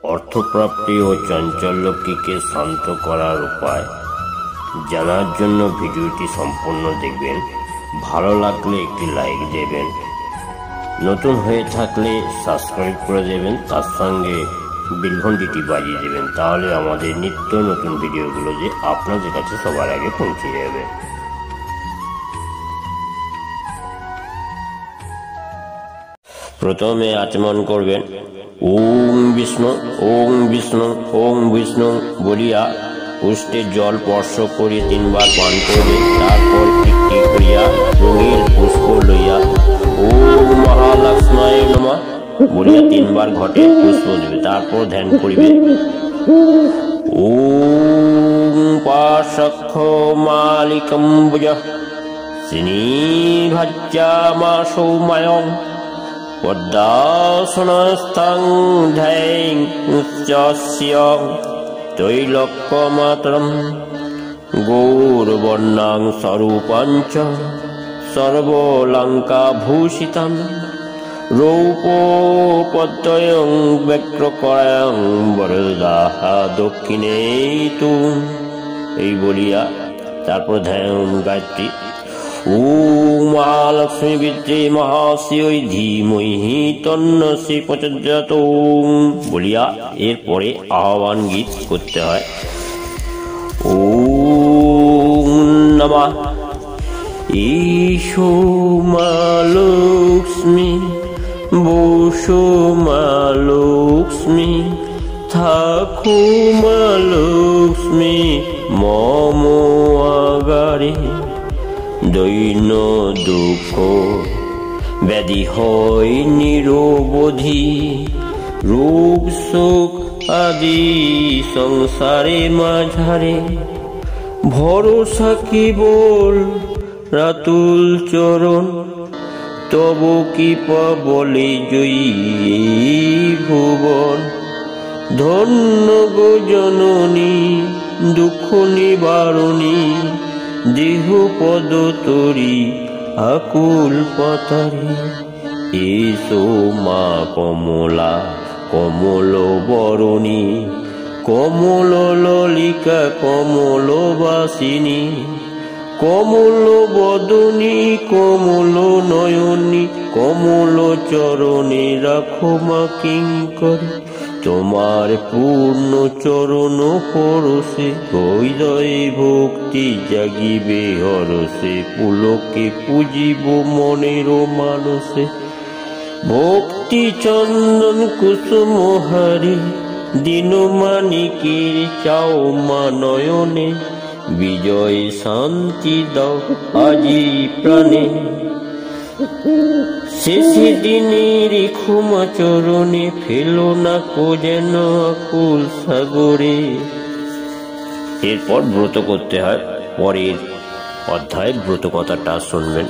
অর্থপ্রাপ্তি ও চাঞ্চল্যকে শান্ত করার উপায় জানার জন্য ভিডিওটি সম্পূর্ণ দেখবেন। ভালো লাগলে একটি লাইক দেবেন, নতুন হয়ে থাকলে সাবস্ক্রাইব করে দেবেন, তার সঙ্গে বেল ঘণ্টিটি বাজিয়ে দেবেন। তাহলে আমাদের নিত্য নতুন ভিডিওগুলো যে আপনাদের কাছে সবার আগে পৌঁছে যাবে। প্রথমে আচমন করবেন ওম বিষ্ণু ওম বিষ্ণু ওম বিষ্ণু বলিয়া উষ্ঠে জল স্পর্শ করে 3 বার পান করবেন। তারপর টিকটি করিয়া রঙিন পুষ্প লইয়া ওম মহালক্ষ্মায় নমঃ বলিয়া 3 বার ঘটে পুষ্প দিবে। তারপর ধ্যান করিবে ওম পাশক্ষ মালিকম বুজ শ্রীনিভাজ্যামাসৌময়ং পদ্মাসনস্থং ধ্যাং উচ্চস্যং ত্রৈলোক্যমাতরম গৌরবর্ণাং স্বরূপাঞ্চ সর্বলঙ্কাভূষিতং রৌপোপদ্বয়ং ব্যক্রকরায়ং বরদাহ দক্ষিণে তু। এই বলিয়া তারপর ধ্যান গায়ত্রী ওম মহালক্ষ্মী বিদ্যে মহাশিওই ধীমহি তন্নসি প্রচোদয়াৎ বলিয়া এরপরে আহ্বান গীত করতে হয়। ওম নমঃ ঈশো মা লক্ষ্মী বসো মা লক্ষ্মী থাকো মা লক্ষ্মী মম আগারে দৈন্য দুঃখ ব্যাধি হয় নিরবধি রোগ শোক আদি সংসারে মাঝারে ভরসা কেবল রাতুল চরণ তব কৃপা বলে জয়ী ভুবন ধন্য গো জননী দুঃখ নিবারণী দেহ পদ তরি আকুল পাতারে এসো মা কমলা কমল বরণী কমল ললিকা কমল বাসিনী কমল বদনী কমল নয়নী কমল চরণে রাখো মা কিঙ্করী তোমার পূর্ণ চরণ পরশে হৃদয়ে ভক্তি জাগিবে হরসে পুলকে পূজিব মনের মানসে ভক্তি চন্দন কুসুম হারি দিন মানিকের চাও মা নয়নে বিজয় শান্তি দাও আজি প্রাণে শেষে দিনের ক্ষমা চরণে ফেলো না কো যেন আকুল সাগরে। এরপর ব্রত করতে হয়। পরের অধ্যায়ে ব্রত কথাটা শুনবেন।